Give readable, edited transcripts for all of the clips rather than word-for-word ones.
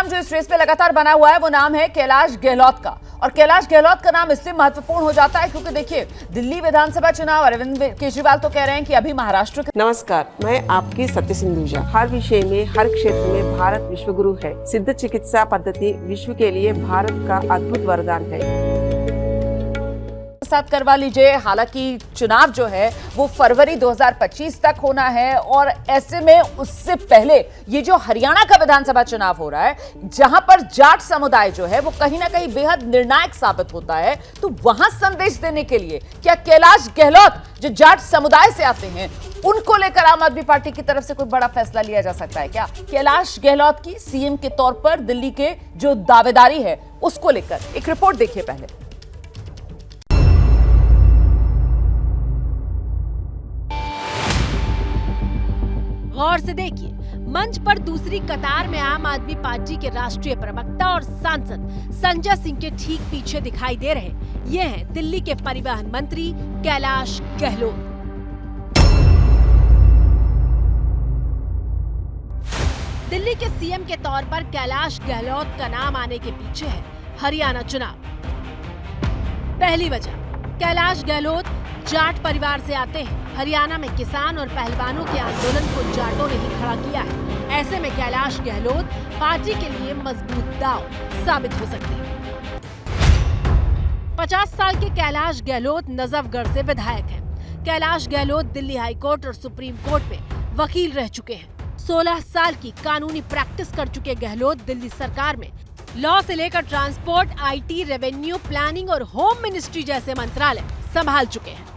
नाम जो इस रेस पे लगातार बना हुआ है वो नाम है कैलाश गहलोत का। और कैलाश गहलोत का नाम इसलिए महत्वपूर्ण हो जाता है क्योंकि देखिए दिल्ली विधानसभा चुनाव, अरविंद केजरीवाल तो कह रहे हैं कि अभी महाराष्ट्र के। नमस्कार, मैं आपकी सत्य सिंधुजा। हर विषय में, हर क्षेत्र में भारत विश्वगुरु है। सिद्ध चिकित्सा पद्धति विश्व के लिए भारत का अद्भुत वरदान है। साथ करवा लीजिए। हालांकि चुनाव जो है वो फरवरी 2025 तक होना है और ऐसे में उससे पहले ये जो हरियाणा का विधानसभा चुनाव हो रहा है जहां पर जाट समुदाय जो है वो कहीं ना कहीं बेहद निर्णायक साबित होता है, तो वहां संदेश देने के लिए क्या कैलाश गहलोत जो जाट समुदाय से आते हैं उनको लेकर आम आदमी पार्टी की तरफ से कोई बड़ा फैसला लिया जा सकता है क्या? कैलाश गहलोत की सीएम के तौर पर दिल्ली के जो दावेदारी है उसको लेकर एक रिपोर्ट देखिए पहले। गौर से देखिए, मंच पर दूसरी कतार में आम आदमी पार्टी के राष्ट्रीय प्रवक्ता और सांसद संजय सिंह के ठीक पीछे दिखाई दे रहे ये हैं दिल्ली के परिवहन मंत्री कैलाश गहलोत। दिल्ली के सीएम के तौर पर कैलाश गहलोत का नाम आने के पीछे है हरियाणा चुनाव। पहली वजह, कैलाश गहलोत जाट परिवार से आते हैं। हरियाणा में किसान और पहलवानों के आंदोलन को जाटों ने ही खड़ा किया है। ऐसे में कैलाश गहलोत पार्टी के लिए मजबूत दांव साबित हो सकते हैं। 50 साल के कैलाश गहलोत नजफगढ़ से विधायक हैं। कैलाश गहलोत दिल्ली हाईकोर्ट और सुप्रीम कोर्ट में वकील रह चुके हैं। 16 साल की कानूनी प्रैक्टिस कर चुके गहलोत दिल्ली सरकार में लॉ से लेकर ट्रांसपोर्ट, आईटी, रेवेन्यू, प्लानिंग और होम मिनिस्ट्री जैसे मंत्रालय संभाल चुके हैं।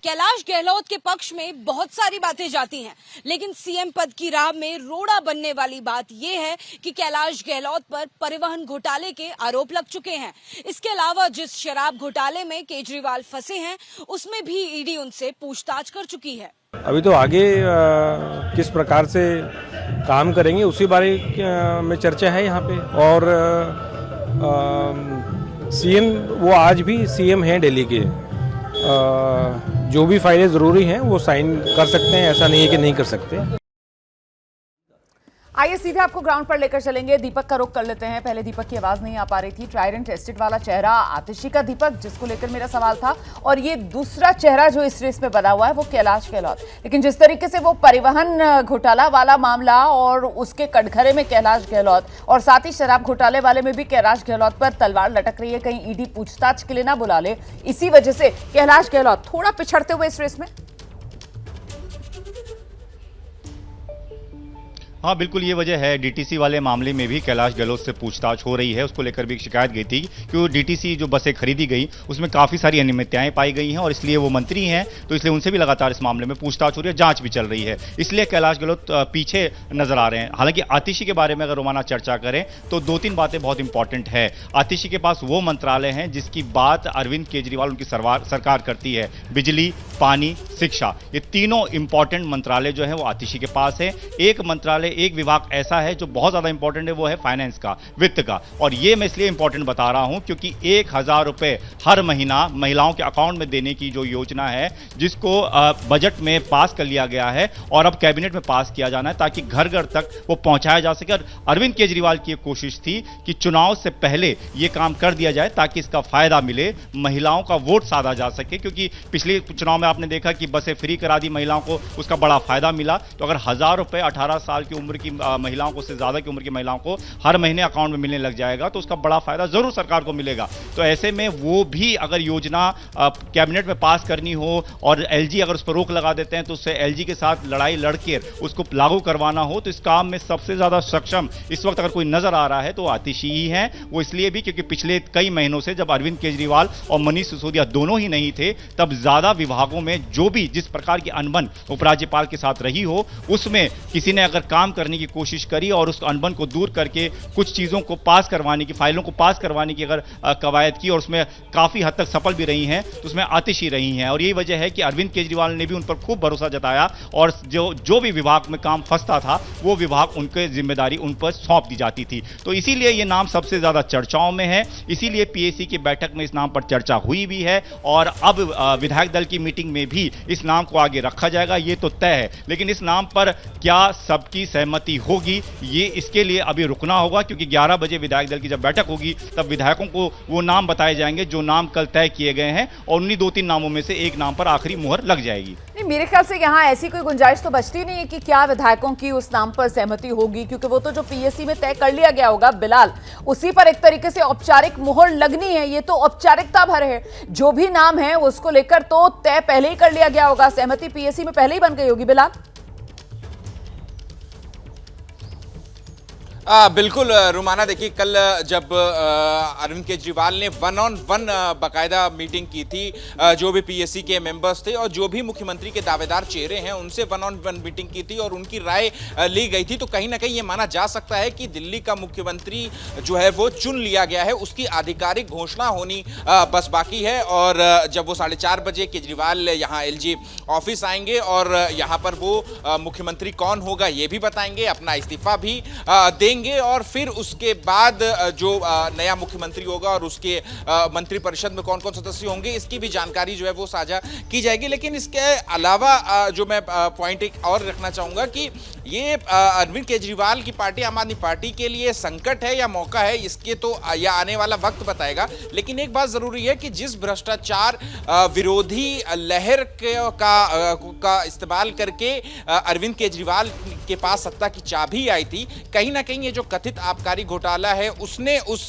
कैलाश गहलोत के पक्ष में बहुत सारी बातें जाती हैं, लेकिन सीएम पद की राह में रोड़ा बनने वाली बात यह है कि कैलाश गहलोत पर परिवहन घोटाले के आरोप लग चुके हैं। इसके अलावा जिस शराब घोटाले में केजरीवाल फंसे हैं उसमें भी ईडी उनसे पूछताछ कर चुकी है। अभी तो आगे किस प्रकार से काम करेंगे उसी बारे में चर्चा है यहाँ पे। और सीएम वो आज भी सीएम हैं दिल्ली के। जो भी फाइलें ज़रूरी हैं वो साइन कर सकते हैं, ऐसा नहीं है कि नहीं कर सकते। आइए सीधे आपको ग्राउंड पर लेकर चलेंगे। दीपक का रुख कर लेते हैं। पहले दीपक की आवाज नहीं आ पा रही थी। ट्राइडेंट टेस्टेड वाला चेहरा आतिशी का दीपक, जिसको लेकर मेरा सवाल था, और ये दूसरा चेहरा जो इस रेस में बना हुआ है वो कैलाश गहलोत। लेकिन जिस तरीके से वो परिवहन घोटाला वाला मामला और उसके कटघरे में कैलाश गहलोत और साथ ही शराब घोटाले वाले में भी कैलाश गहलोत पर तलवार लटक रही है, कहीं ईडी पूछताछ के लिए ना बुला ले, इसी वजह से कैलाश गहलोत थोड़ा पिछड़ते हुए इस रेस में। हाँ बिल्कुल, ये वजह है। डीटीसी वाले मामले में भी कैलाश गहलोत से पूछताछ हो रही है। उसको लेकर भी एक शिकायत गई थी कि वो डीटीसी जो बसें खरीदी गई उसमें काफ़ी सारी अनियमितताएं पाई गई हैं और इसलिए वो मंत्री हैं, तो इसलिए उनसे भी लगातार इस मामले में पूछताछ हो रही है, जांच भी चल रही है। इसलिए कैलाश गहलोत पीछे नजर आ रहे हैं। हालांकि आतिशी के बारे में अगर रोमाना चर्चा करें तो 2-3 बातें बहुत इंपॉर्टेंट है। आतिशी के पास वो मंत्रालय हैं जिसकी बात अरविंद केजरीवाल उनकी सरकार करती है। बिजली, पानी, शिक्षा, ये तीनों इंपॉर्टेंट मंत्रालय जो है वो आतिशी के पास है। एक मंत्रालय, एक विभाग ऐसा है जो बहुत ज्यादा इंपॉर्टेंट है, वो है फाइनेंस का, वित्त का। और ये मैं इसलिए इंपॉर्टेंट बता रहा हूं क्योंकि 1000 रुपए हर महीना महिलाओं के अकाउंट में देने की जो योजना है, जिसको बजट में पास कर लिया गया है और अब कैबिनेट में पास किया जाना है ताकि घर घर तक वो पहुंचाया जा सके। और अरविंद केजरीवाल की एक कोशिश थी कि चुनाव से पहले ये काम कर दिया जाए ताकि इसका फायदा मिले, महिलाओं का वोट साधा जा सके। क्योंकि पिछले चुनाव में आपने देखा कि बसें फ्री करा दी महिलाओं को, उसका बड़ा फायदा मिला। तो अगर 1000 रुपए 18 साल की उम्र की महिलाओं को, से ज्यादा की उम्र की महिलाओं को हर महीने अकाउंट में मिलने लग जाएगा तो उसका बड़ा फायदा जरूर सरकार को मिलेगा। तो ऐसे में वो भी अगर योजना कैबिनेट में पास करनी हो और एलजी अगर उस पर रोक लगा देते हैं तो उससे एलजी के साथ लड़ाई लड़के उसको लागू करवाना हो, तो इस काम में सबसे ज्यादा सक्षम इस वक्त अगर कोई नजर आ रहा है तो आतिशी ही है। वो इसलिए भी क्योंकि पिछले कई महीनों से जब अरविंद केजरीवाल और मनीष सिसोदिया दोनों ही नहीं थे तब ज्यादा विभागों में जो भी जिस प्रकार की अनबन उपराज्यपाल के साथ रही हो, उसमें किसी ने अगर काम करने की कोशिश करी और उस अनबन को दूर करके कुछ चीजों को पास करवाने की, फाइलों को पास करवाने की अगर कवायद की और उसमें काफी हद तक सफल भी रही हैं, तो उसमें आतिशी रही हैं। और यही वजह है कि अरविंद केजरीवाल ने भी उन पर खूब भरोसा जताया और जो भी विभाग में काम फंसता था वो विभाग उनके जिम्मेदारी उन पर सौंप दी जाती थी। तो इसीलिए ये नाम सबसे ज्यादा चर्चाओं में है। इसीलिए पीएसी की बैठक में इस नाम पर चर्चा हुई भी है और अब विधायक दल की मीटिंग में भी इस नाम को आगे रखा जाएगा, ये तो तय है। लेकिन इस नाम पर क्या सबकी सहमति होगी, ये इसके लिए अभी रुकना होगा, क्योंकि 11 बजे विधायक दल की जब बैठक होगी तब विधायकों को वो नाम बताए जाएंगे जो नाम कल तय किए गए हैं, और उन्हीं 2-3 नामों में से एक नाम पर आखिरी मुहर लग जाएगी। नहीं, मेरे ख्याल से यहाँ ऐसी कोई गुंजाइश तो बचती नहीं है कि क्या विधायकों की उस नाम पर सहमति होगी, क्योंकि वो तो जो पीएससी में तय कर लिया गया होगा बिलाल, उसी पर एक तरीके से औपचारिक मुहर लगनी है। ये तो औपचारिकता भर है, जो भी नाम है उसको लेकर तो तय पहले ही कर लिया गया होगा, सहमति पीएससी में पहले ही बन गई होगी बिलाल। बिल्कुल रुमाना, देखिए कल जब अरविंद केजरीवाल ने 1-on-1 बाकायदा मीटिंग की थी जो भी पीएससी के मेंबर्स थे और जो भी मुख्यमंत्री के दावेदार चेहरे हैं उनसे 1-on-1 मीटिंग की थी और उनकी राय ली गई थी, तो कहीं ना कहीं ये माना जा सकता है कि दिल्ली का मुख्यमंत्री जो है वो चुन लिया गया है, उसकी आधिकारिक घोषणा होनी बस बाकी है। और जब वो 4:30 बजे केजरीवाल यहाँ एलजी ऑफिस आएंगे और यहाँ पर वो मुख्यमंत्री कौन होगा ये भी बताएंगे, अपना इस्तीफा भी देंगे, और फिर उसके बाद जो नया मुख्यमंत्री होगा और उसके मंत्रिपरिषद में कौन कौन सदस्य होंगे इसकी भी जानकारी जो है वो साझा की जाएगी। लेकिन इसके अलावा जो मैं पॉइंट एक और रखना चाहूंगा कि ये अरविंद केजरीवाल की पार्टी आम आदमी पार्टी के लिए संकट है या मौका है, इसके तो यह आने वाला वक्त बताएगा। लेकिन एक बात जरूरी है कि जिस भ्रष्टाचार विरोधी लहर का इस्तेमाल करके अरविंद केजरीवाल के पास सत्ता की चाबी आई थी, कहीं ना कहीं ये जो कथित आबकारी घोटाला है उसने उस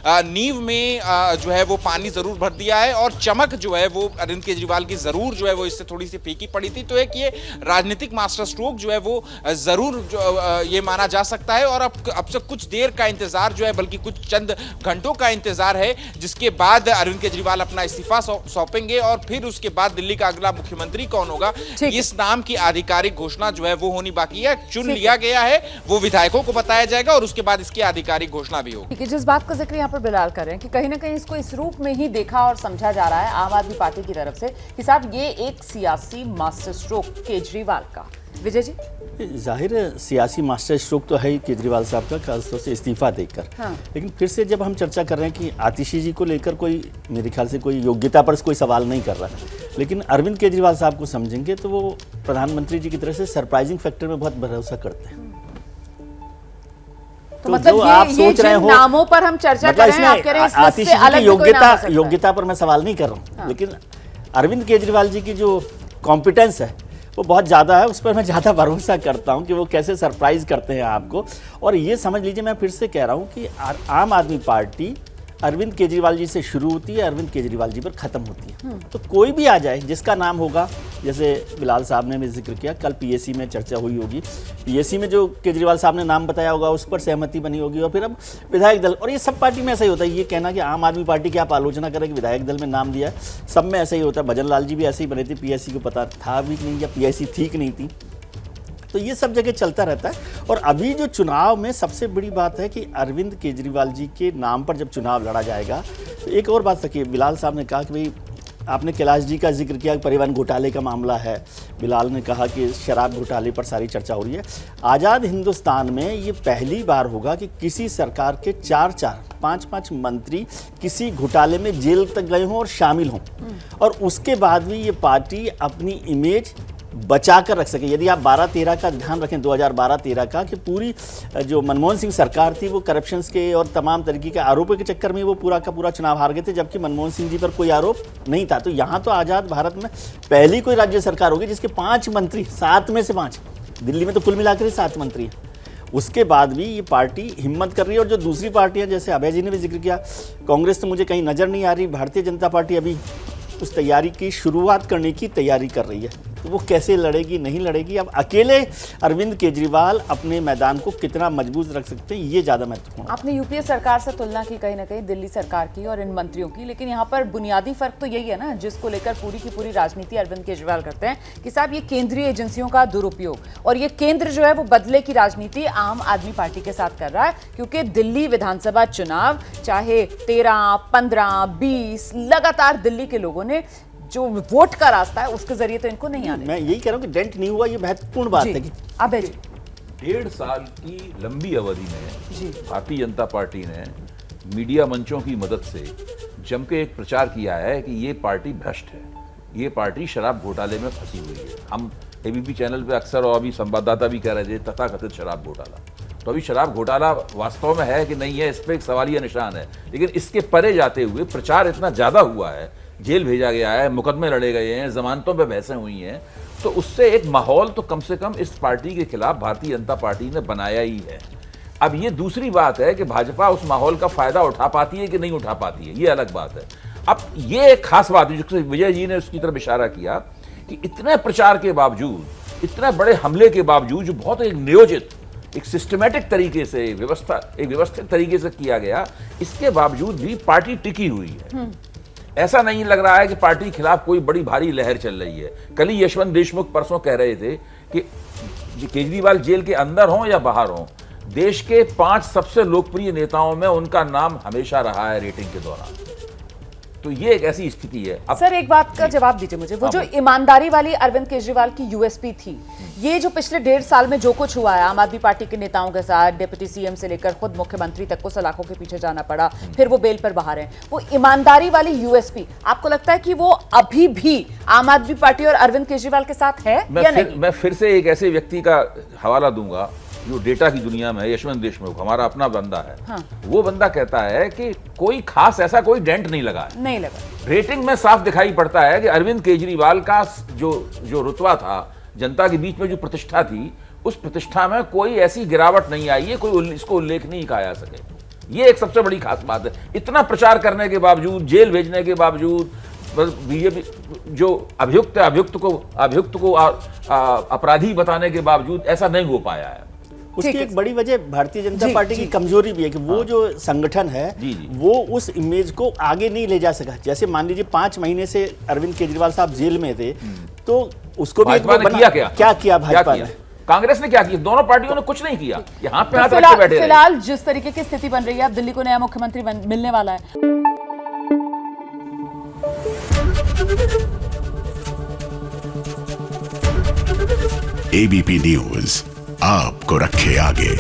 नींव में जो है वो पानी जरूर भर दिया है, और चमक जो है वो अरविंद केजरीवाल की जरूर जो है वो इससे थोड़ी सी फीकी पड़ी थी। तो एक ये राजनीतिक मास्टर स्ट्रोक जो है वो जरूर ये माना जा सकता है, और अब से कुछ देर का इंतजार जो है, बल्कि कुछ चंद घंटों का इंतजार है, जिसके बाद अरविंद केजरीवाल अपना इस्तीफा सौंपेंगे और फिर उसके बाद दिल्ली का अगला मुख्यमंत्री कौन होगा इस नाम की आधिकारिक घोषणा जो है वो होनी बाकी है। चुन लिया गया है, वो विधायकों को बताया जाएगा और उसके बाद इसकी आधिकारिक घोषणा भी होगी। ठीक है, जिस बात का जिक्र यहाँ पर बिलाल कर रहे हैं कि कहीं ना कहीं इसको इस रूप में ही देखा और समझा जा रहा है आम आदमी पार्टी की तरफ से कि साहब ये एक सियासी मास्टर स्ट्रोक केजरीवाल का। विजय जी, जाहिर है सियासी मास्टर स्ट्रोक तो है ही केजरीवाल साहब का, खासतौर से इस्तीफा देकर। हाँ। लेकिन फिर से जब हम चर्चा कर रहे हैं कि आतिशी जी को लेकर कोई मेरे ख्याल से कोई योग्यता पर कोई सवाल नहीं कर रहा है, लेकिन अरविंद केजरीवाल साहब को समझेंगे तो वो प्रधानमंत्री जी की तरह से सरप्राइजिंग फैक्टर में बहुत भरोसा करते हैं। तो मतलब आप सोच रहे हो नामों पर हम चर्चा कर रहे हैं, आप कह रहे हैं इसमें आतिशी से अलग की भी कोई नाम हो सकता है। योग्यता पर मैं सवाल नहीं कर रहा हूँ, लेकिन अरविंद केजरीवाल जी की जो कॉम्पिटेंस है वो बहुत ज़्यादा है, उस पर मैं ज़्यादा भरोसा करता हूं कि वो कैसे सरप्राइज करते हैं आपको। और ये समझ लीजिए, मैं फिर से कह रहा हूं कि आम आदमी पार्टी अरविंद केजरीवाल जी से शुरू होती है, अरविंद केजरीवाल जी पर ख़त्म होती है। तो कोई भी आ जाए जिसका नाम होगा, जैसे बिलाल साहब ने भी जिक्र किया, कल पीएससी में चर्चा हुई होगी, पीएससी में जो केजरीवाल साहब ने नाम बताया होगा उस पर सहमति बनी होगी, और फिर अब विधायक दल, और ये सब पार्टी में ऐसा ही होता है। ये कहना कि आम आदमी पार्टी की आप आलोचना करें कि विधायक दल में नाम दिया है, सब में ऐसा ही होता है। भजन लाल जी भी ऐसे ही बने थे, पीएससी को पता था भी नहीं या पीएससी ठीक नहीं थी, तो ये सब जगह चलता रहता है। और अभी जो चुनाव में सबसे बड़ी बात है कि अरविंद केजरीवाल जी के नाम पर जब चुनाव लड़ा जाएगा, तो एक और बात रखिए, बिलाल साहब ने कहा कि भाई आपने कैलाश जी का जिक्र किया, परिवहन घोटाले का मामला है, बिलाल ने कहा कि शराब घोटाले पर सारी चर्चा हो रही है। आज़ाद हिंदुस्तान में ये पहली बार होगा कि किसी सरकार के 5-5 मंत्री किसी घोटाले में जेल तक गए हों और शामिल हों, और उसके बाद भी ये पार्टी अपनी इमेज बचा कर रख सके। यदि आप 12-13 का ध्यान रखें, 2012-13 का, कि पूरी जो मनमोहन सिंह सरकार थी वो करप्शंस के और तमाम तरीके के आरोपों के चक्कर में वो पूरा का पूरा चुनाव हार गए थे, जबकि मनमोहन सिंह जी पर कोई आरोप नहीं था। तो यहाँ तो आज़ाद भारत में पहली कोई राज्य सरकार होगी जिसके 5 मंत्री, 7 में से 5, दिल्ली में तो कुल मिलाकर ही 7 मंत्री हैं। उसके बाद भी ये पार्टी हिम्मत कर रही है। और जो दूसरी पार्टियाँ, जैसे अभय जी ने भी जिक्र किया, कांग्रेस तो मुझे कहीं नज़र नहीं आ रही, भारतीय जनता पार्टी अभी उस तैयारी की शुरुआत करने की तैयारी कर रही है, तो वो कैसे लड़ेगी नहीं लड़ेगी। अब अकेले अरविंद केजरीवाल अपने मैदान को कितना मजबूत रख सकते हैं, ये ज़्यादा महत्वपूर्ण। आपने यूपीए सरकार से तुलना की कहीं ना कहीं दिल्ली सरकार की और इन मंत्रियों की, लेकिन यहाँ पर बुनियादी फर्क तो यही है ना, जिसको लेकर पूरी की पूरी राजनीति अरविंद केजरीवाल करते हैं कि साहब ये केंद्रीय एजेंसियों का दुरुपयोग, और ये केंद्र जो है वो बदले की राजनीति आम आदमी पार्टी के साथ कर रहा है। क्योंकि दिल्ली विधानसभा चुनाव चाहे 13, 15, 20 लगातार दिल्ली के लोगों ने जो वोट का रास्ता है उसके जरिए तो इनको नहीं आने। मैं यही कह रहा हूँ कि डेंट नहीं हुआ, ये महत्वपूर्ण बात है कि अबे जी 1.5 साल की लंबी अवधि में भारतीय जनता पार्टी ने मीडिया मंचों की मदद से जम के एक प्रचार किया है कि ये पार्टी भ्रष्ट है, ये पार्टी शराब घोटाले में फंसी हुई है। हम एबीपी चैनल पे अक्सर, और अभी संवाददाता भी कह रहे थे, तथाकथित शराब घोटाला। तो अभी शराब घोटाला वास्तव में है कि नहीं है, इस पर एक सवालिया निशान है। लेकिन इसके परे जाते हुए प्रचार इतना ज़्यादा हुआ है, जेल भेजा गया है, मुकदमे लड़े गए हैं, जमानतों पे बहसें हुई हैं, तो उससे एक माहौल तो कम से कम इस पार्टी के खिलाफ भारतीय जनता पार्टी ने बनाया ही है। अब ये दूसरी बात है कि भाजपा उस माहौल का फायदा उठा पाती है कि नहीं उठा पाती है, ये अलग बात है। अब ये एक खास बात है जिससे विजय जी ने उसकी तरफ इशारा किया कि इतने प्रचार के बावजूद, इतने बड़े हमले के बावजूद, जो बहुत एक नियोजित, एक सिस्टमैटिक तरीके से, एक व्यवस्थित तरीके से किया गया, इसके बावजूद भी पार्टी टिकी हुई है। ऐसा नहीं लग रहा है कि पार्टी के खिलाफ कोई बड़ी भारी लहर चल रही है। कल ही यशवंत देशमुख परसों कह रहे थे कि केजरीवाल जेल के अंदर हों या बाहर हों, देश के 5 सबसे लोकप्रिय नेताओं में उनका नाम हमेशा रहा है रेटिंग के दौरान। तो ये एक ऐसी स्थिति है। अब सर एक बात का जवाब दीजिए मुझे, वो जो ईमानदारी वाली अरविंद केजरीवाल की यूएसपी थी, ये जो पिछले 1.5 साल में जो कुछ हुआ है आम आदमी पार्टी के नेताओं के साथ, डिप्टी सीएम से लेकर खुद मुख्यमंत्री तक को सलाखों के पीछे जाना पड़ा, फिर वो बेल पर बाहर हैं, वो ईमानदारी वाली यूएसपी आपको लगता है कि वो अभी भी आम आदमी पार्टी और अरविंद केजरीवाल के साथ है या नहीं? मैं फिर से एक ऐसे व्यक्ति का हवाला दूंगा जो डेटा की दुनिया में है, यशवंत देशमुख, हमारा अपना बंदा है। हाँ। वो बंदा कहता है कि कोई खास ऐसा कोई डेंट नहीं लगा है। नहीं लगा। रेटिंग में साफ दिखाई पड़ता है कि अरविंद केजरीवाल का जो रुतबा था, जनता के बीच में जो प्रतिष्ठा थी, उस प्रतिष्ठा में कोई ऐसी गिरावट नहीं आई है, कोई इसको उल्लेखनीय कहा जा सके। ये एक सबसे बड़ी खास बात है। इतना प्रचार करने के बावजूद, जेल भेजने के बावजूद, बीजेपी जो अभियुक्त को अपराधी बताने के बावजूद ऐसा नहीं हो पाया है। उसकी एक बड़ी वजह भारतीय जनता पार्टी की कमजोरी भी है कि वो जो संगठन है वो उस इमेज को आगे नहीं ले जा सका। जैसे मान लीजिए 5 महीने से अरविंद केजरीवाल साहब जेल में थे, तो उसको भी भाजपा ने क्या किया भाजपा ने, कांग्रेस ने क्या किया? दोनों पार्टियों ने कुछ नहीं किया, ये हाथ पे हाथ रख के बैठे रहे। फिलहाल जिस तरीके की स्थिति बन रही है, अब दिल्ली को नया मुख्यमंत्री मिलने वाला है। एबीपी न्यूज आपको रखे आगे।